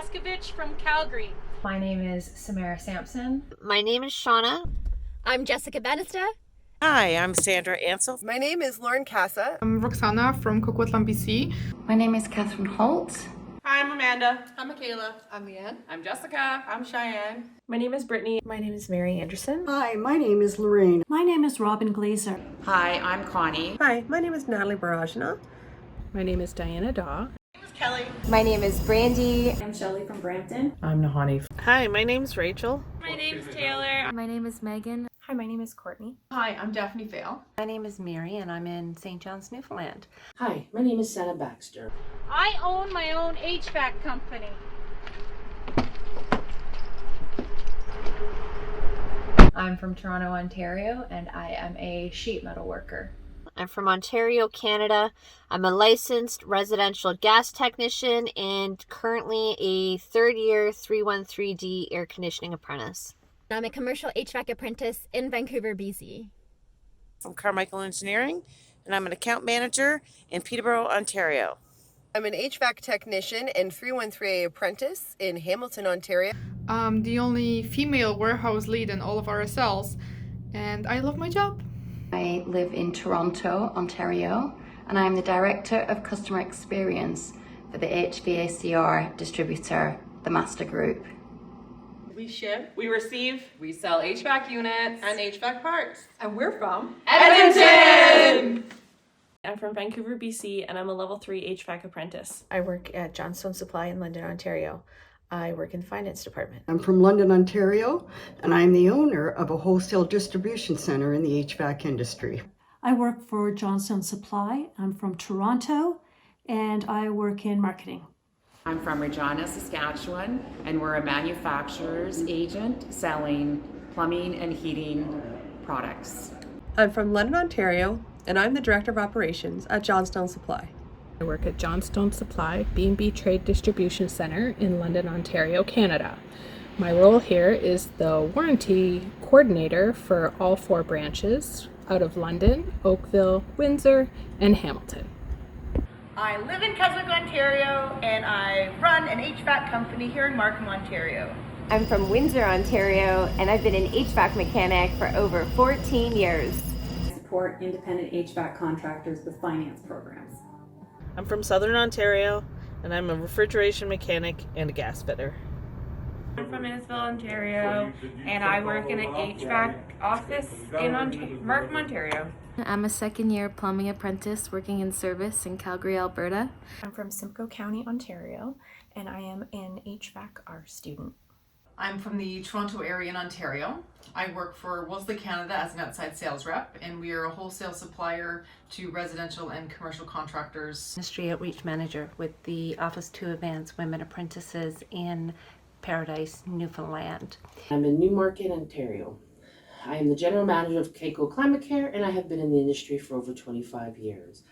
Paskovich from Calgary. My name is Samara Sampson. My name is Shauna. I'm Jessica Bannister. Hi, I'm Sandra Ansel. My name is Lauren Casa. I'm Roxana from Coquitlam, BC. My name is Catherine Holt. Hi, I'm Amanda. I'm Michaela. I'm Leanne. I'm Jessica. I'm Cheyenne. My name is Brittany. My name is Mary Anderson. Hi, my name is Lorraine. My name is Robin Glazer. Hi, I'm Connie. Hi, my name is Natalie Barajna. My name is Diana Daw. Kelly. My name is Brandy. I'm Shelley from Brampton. I'm Nahani. Hi, my name's Rachel. My name's Taylor. My name is Megan. Hi, my name is Courtney. Hi, I'm Daphne Fail. My name is Mary and I'm in St. John's, Newfoundland. Hi, my name is Santa Baxter. I own my own HVAC company. I'm from Toronto, Ontario, and I am a sheet metal worker. I'm from Ontario, Canada. I'm a licensed residential gas technician and currently a third year 313D air conditioning apprentice. I'm a commercial HVAC apprentice in Vancouver, BC. From Carmichael Engineering, and I'm an account manager in Peterborough, Ontario. I'm an HVAC technician and 313A apprentice in Hamilton, Ontario. I'm the only female warehouse lead in all of RSLs, and I love my job. I live in Toronto, Ontario, and I'm the Director of Customer Experience for the HVAC-R distributor, the Master Group. We ship, we receive, we sell HVAC units and HVAC parts. And we're from Edmonton! I'm from Vancouver, BC, and I'm a level 3 HVAC apprentice. I work at Johnstone Supply in London, Ontario. I work in the finance department. I'm from London, Ontario, and I'm the owner of a wholesale distribution center in the HVAC industry. I work for Johnstone Supply. I'm from Toronto, and I work in marketing. I'm from Regina, Saskatchewan, and we're a manufacturer's agent selling plumbing and heating products. I'm from London, Ontario, and I'm the Director of Operations at Johnstone Supply. I work at Johnstone Supply B&B Trade Distribution Center in London, Ontario, Canada. My role here is the warranty coordinator for all 4 branches out of London, Oakville, Windsor, and Hamilton. I live in Keswick, Ontario, and I run an HVAC company here in Markham, Ontario. I'm from Windsor, Ontario, and I've been an HVAC mechanic for over 14 years. I support independent HVAC contractors with finance programs. I'm from Southern Ontario, and I'm a refrigeration mechanic and a gas fitter. I'm from Innisfil, Ontario, and I work in an HVAC office in Markham, Ontario. I'm a second-year plumbing apprentice working in service in Calgary, Alberta. I'm from Simcoe County, Ontario, and I am an HVAC-R student. I'm from the Toronto area in Ontario. I work for Wolseley Canada as an outside sales rep, and we are a wholesale supplier to residential and commercial contractors. Industry Outreach Manager with the Office to Advance Women Apprentices in Paradise, Newfoundland. I'm in Newmarket, Ontario. I am the General Manager of Keiko Climate Care, and I have been in the industry for over 25 years.